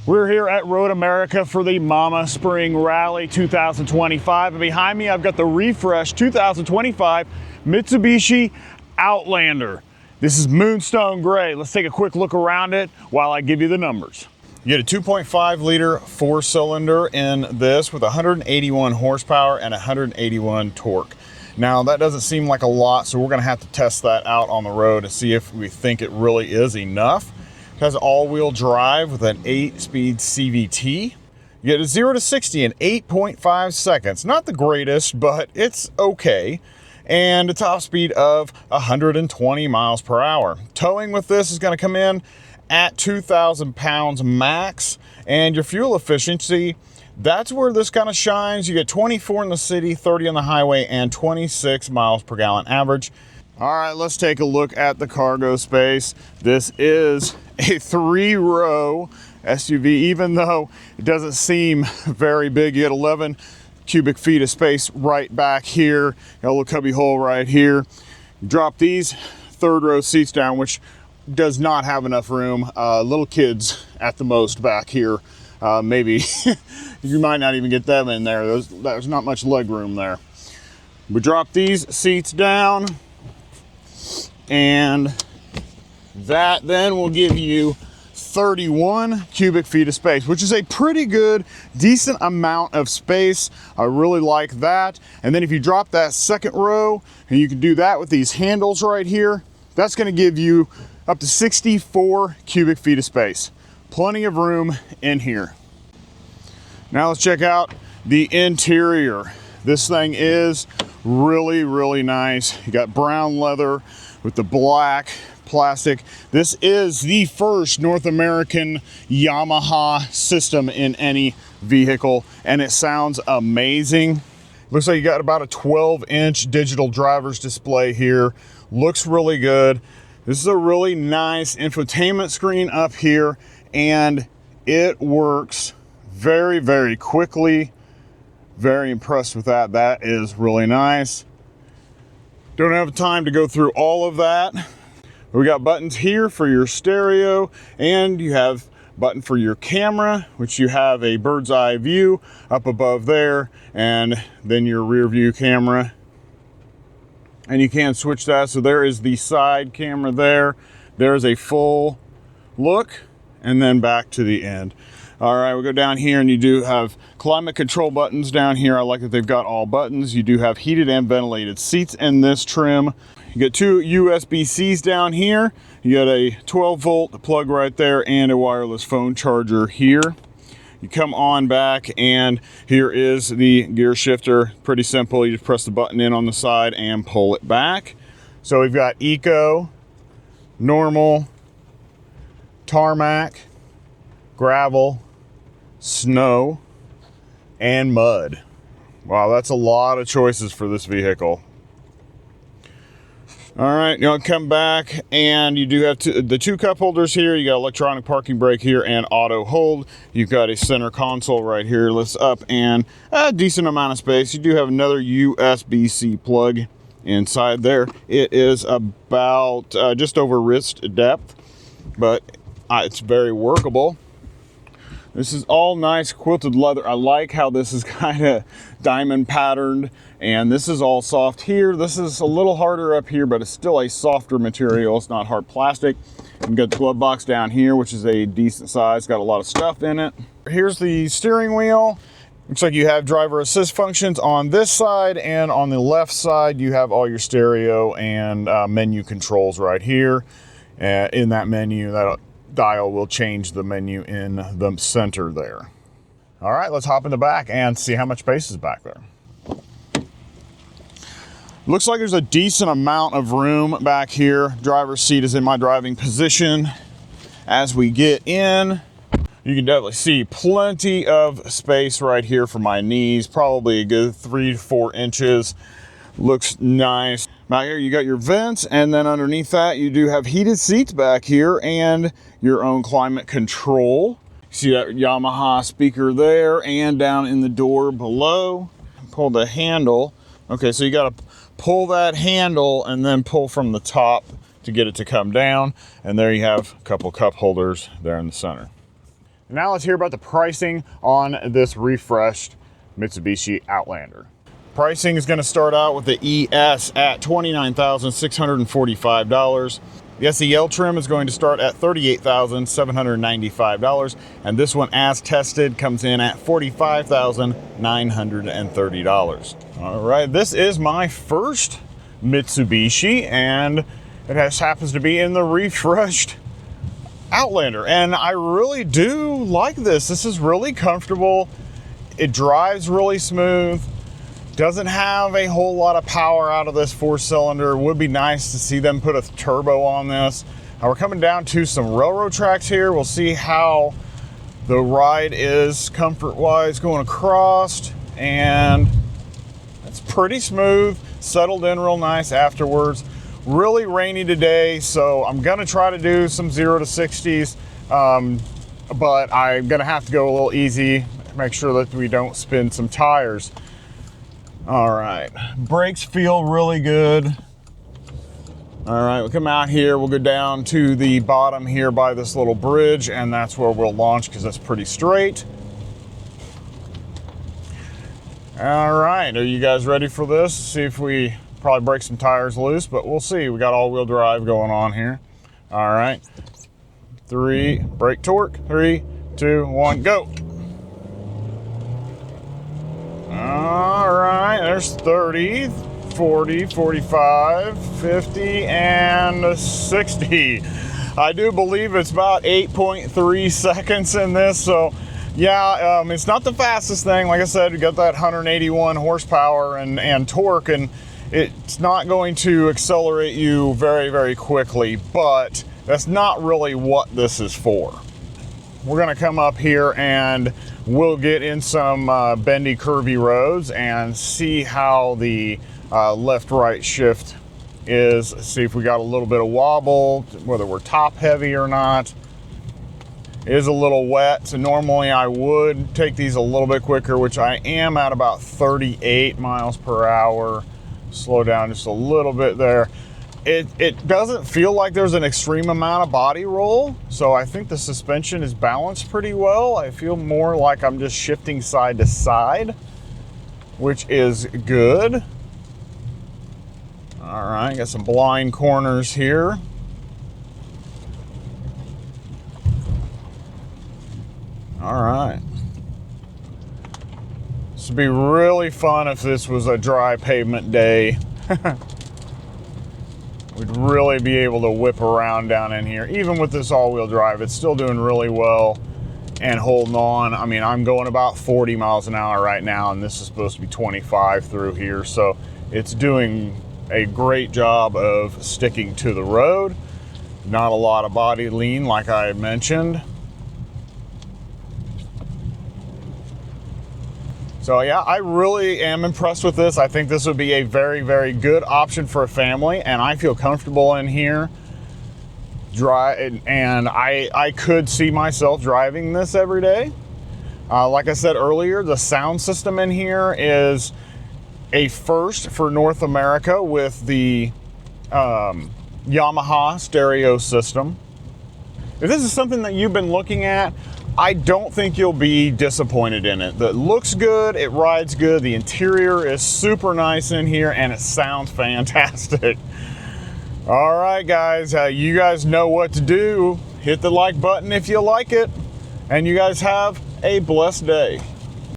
We're here at Road America for the Mama Spring Rally 2025. And behind me, I've got the refresh 2025 Mitsubishi Outlander. This is Moonstone Gray. Let's take a quick look around it while I give you the numbers. You get a 2.5 liter four-cylinder in this with 181 horsepower and 181 torque. Now that doesn't seem like a lot, so we're gonna have to test that out on the road to see if we think it really is enough. It has all-wheel drive with an 8-speed CVT. You get a 0 to 60 in 8.5 seconds. Not the greatest, but it's okay. And a top speed of 120 miles per hour. Towing with this is gonna come in at 2,000 pounds max. And your fuel efficiency, that's where this kind of shines. You get 24 in the city, 30 on the highway, and 26 miles per gallon average. All right, let's take a look at the cargo space. This is a 3-row SUV, even though it doesn't seem very big. You get 11 cubic feet of space right back here. Got a little cubby hole right here. You drop these 3rd-row seats down, which does not have enough room. Little kids at the most back here. Maybe you might not even get them in there. There's not much leg room there. We drop these seats down, and that then will give you 31 cubic feet of space, which is a pretty good, decent amount of space. I really like that. And then if you drop that 2nd row, and you can do that with these handles right here, that's gonna give you up to 64 cubic feet of space. Plenty of room in here. Now let's check out the interior. This thing is really, really nice. You got brown leather with the black plastic. This is the first North American Yamaha system in any vehicle, and it sounds amazing. Looks like you got about a 12-inch digital driver's display here. Looks really good. This is a really nice infotainment screen up here, and it works very, very quickly. Very impressed with that. That is really nice. Don't have time to go through all of that. We got buttons here for your stereo, and you have a button for your camera, which you have a bird's eye view up above there, and then your rear view camera. And you can switch that. So there is the side camera there. There's a full look, and then back to the end. All right, we'll go down here, and you do have climate control buttons down here. I like that they've got all buttons. You do have heated and ventilated seats in this trim. You get 2 USB-Cs down here. You got a 12-volt plug right there and a wireless phone charger here. You come on back, and here is the gear shifter. Pretty simple. You just press the button in on the side and pull it back. So we've got Eco, Normal, Tarmac, Gravel, Snow, and Mud. Wow, that's a lot of choices for this vehicle. All right, you'll come back, and you do have the 2 cup holders here. You got electronic parking brake here and auto hold. You've got a center console right here, lifts up, and a decent amount of space. You do have another USB-C plug inside there. It is about just over wrist depth, but it's very workable. This is all nice quilted leather. I like how this is kind of diamond patterned, and this is all soft here. This is a little harder up here, but it's still a softer material. It's not hard plastic. You've got the glove box down here, which is a decent size. Got a lot of stuff in it. Here's the steering wheel. Looks like you have driver assist functions on this side, and on the left side, you have all your stereo and menu controls right here. In that menu, that dial will change the menu in the center there. All right, let's hop in the back and see how much space is back there. Looks like there's a decent amount of room back here. Driver's seat is in my driving position. As we get in, you can definitely see plenty of space right here for my knees, probably a good 3 to 4 inches. Looks nice. Back here you got your vents, and then underneath that you do have heated seats back here and your own climate control. See that Yamaha speaker there, and down in the door below. Pull the handle. Okay, so you got to pull that handle and then pull from the top to get it to come down. And there you have a couple cup holders there in the center. Now let's hear about the pricing on this refreshed Mitsubishi Outlander. Pricing is going to start out with the ES at $29,645. The SEL trim is going to start at $38,795, and this one, as tested, comes in at $45,930. All right, this is my first Mitsubishi, and it happens to be in the refreshed Outlander, and I really do like this. This is really comfortable. It drives really smooth. Doesn't have a whole lot of power out of this 4-cylinder. Would be nice to see them put a turbo on this. Now we're coming down to some railroad tracks here. We'll see how the ride is comfort-wise going across, and it's pretty smooth, settled in real nice afterwards. Really rainy today, so I'm gonna try to do some 0 to 60s, but I'm gonna have to go a little easy, make sure that we don't spin some tires. All right, brakes feel really good. All right, we'll come out here, we'll go down to the bottom here by this little bridge, and that's where we'll launch because that's pretty straight. All right, are you guys ready for this? See if we probably break some tires loose, but we'll see. We got all-wheel drive going on here. All right, brake torque, 3, 2, 1, go. All right, there's 30, 40, 45, 50, and 60. I do believe it's about 8.3 seconds in this, so yeah, it's not the fastest thing. Like I said, we got that 181 horsepower and torque, and it's not going to accelerate you very, very quickly, but that's not really what this is for. We're gonna come up here and we'll get in some bendy, curvy roads and see how the left-right shift is. See if we got a little bit of wobble, whether we're top heavy or not. It is a little wet, so normally I would take these a little bit quicker, which I am at about 38 miles per hour. Slow down just a little bit there. It doesn't feel like there's an extreme amount of body roll, so I think the suspension is balanced pretty well. I feel more like I'm just shifting side to side, which is good. All right, got some blind corners here. All right. This would be really fun if this was a dry pavement day. We'd really be able to whip around down in here. Even with this all-wheel drive, it's still doing really well and holding on. I mean, I'm going about 40 miles an hour right now, and this is supposed to be 25 through here, so it's doing a great job of sticking to the road. Not a lot of body lean, like I had mentioned. So yeah, I really am impressed with this. I think this would be a very, very good option for a family, and I feel comfortable in here. And I could see myself driving this every day. Like I said earlier, the sound system in here is a first for North America with the Yamaha stereo system. If this is something that you've been looking at, I don't think you'll be disappointed in it. It looks good, it rides good, the interior is super nice in here, and it sounds fantastic. All right, guys, you guys know what to do. Hit the like button if you like it, and you guys have a blessed day.